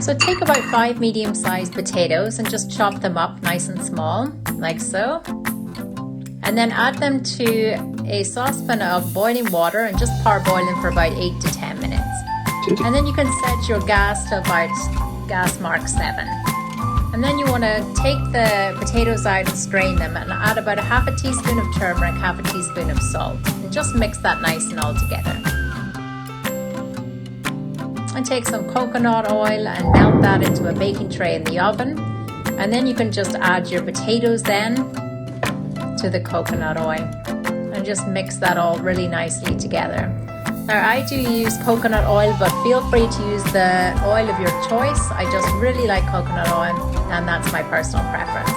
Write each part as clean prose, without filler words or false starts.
So take about 5 medium-sized potatoes and just chop them up nice and small, like so. And then add them to a saucepan of boiling water and just parboil them for about 8 to 10 minutes. And then you can set your gas to about gas mark 7. And then you want to take the potatoes out and strain them and add about a half a teaspoon of turmeric, half a teaspoon of salt. And just mix that nice and all together. And take some coconut oil and melt that into a baking tray in the oven. And then you can just add your potatoes then to the coconut oil and just mix that all really nicely together. Now I do use coconut oil, but feel free to use the oil of your choice. I just really like coconut oil and that's my personal preference.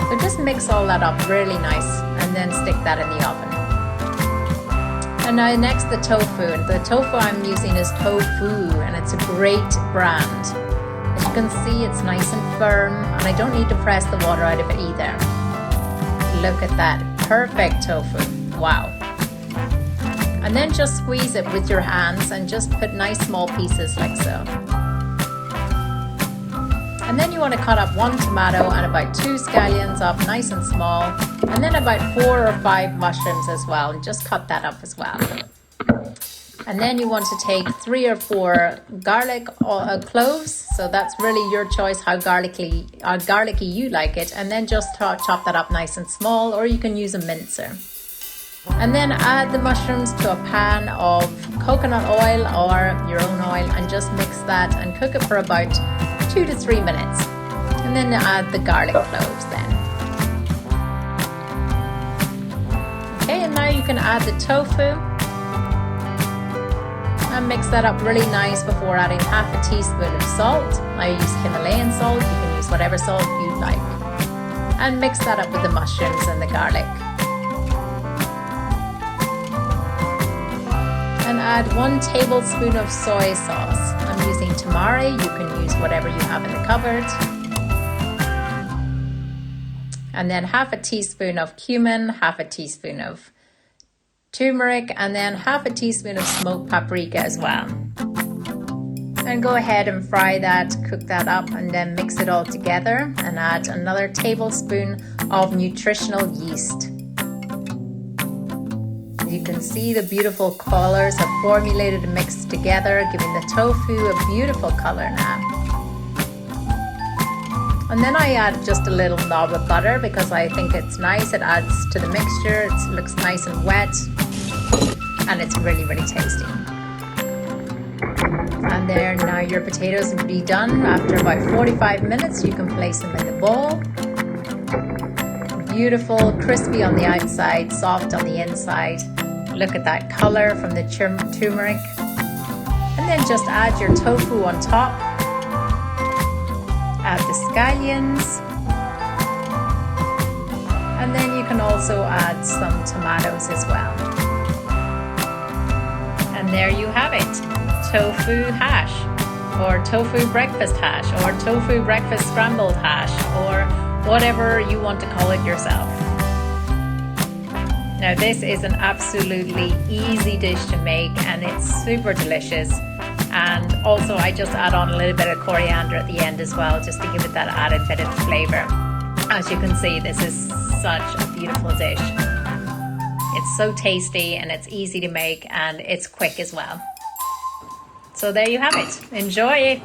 So just mix all that up really nice and then stick that in the oven. And now next the tofu. The tofu I'm using is Tofu and it's a great brand. As you can see, it's nice and firm and I don't need to press the water out of it either. Look at that, perfect tofu, wow. And then just squeeze it with your hands and just put nice small pieces like so. And then you want to cut up 1 tomato and about 2 scallions up nice and small. And then about 4 or 5 mushrooms as well. And just cut that up as well. And then you want to take 3 or 4 garlic cloves. So that's really your choice how garlicky you like it. And then just chop that up nice and small, or you can use a mincer. And then add the mushrooms to a pan of coconut oil or your own oil and just mix that and cook it for about 2 to 3 minutes. And then add the garlic cloves then. Okay, and now you can add the tofu and mix that up really nice before adding half a teaspoon of salt. I use Himalayan salt, you can use whatever salt you like. And mix that up with the mushrooms and the garlic. And add 1 tablespoon of soy sauce. I'm using tamari, you can use whatever you have in the cupboard. And then half a teaspoon of cumin, half a teaspoon of turmeric, and then half a teaspoon of smoked paprika as well. And go ahead and fry that, cook that up, and then mix it all together and add another tablespoon of nutritional yeast. You can see the beautiful colors have formulated and mixed together, giving the tofu a beautiful color now. And then I add just a little knob of butter because I think it's nice. It adds to the mixture. It looks nice and wet and it's really, really tasty. And there, now your potatoes will be done. After about 45 minutes, you can place them in the bowl. Beautiful, crispy on the outside, soft on the inside. Look at that color from the turmeric. And then just add your tofu on top. Add the scallions. And then you can also add some tomatoes as well. And there you have it. Tofu hash, or tofu breakfast hash, or tofu breakfast scrambled hash, or whatever you want to call it yourself. Now this is an absolutely easy dish to make and it's super delicious. And also I just add on a little bit of coriander at the end as well, just to give it that added bit of flavor. As you can see, this is such a beautiful dish. It's so tasty and it's easy to make and it's quick as well. So there you have it. Enjoy it.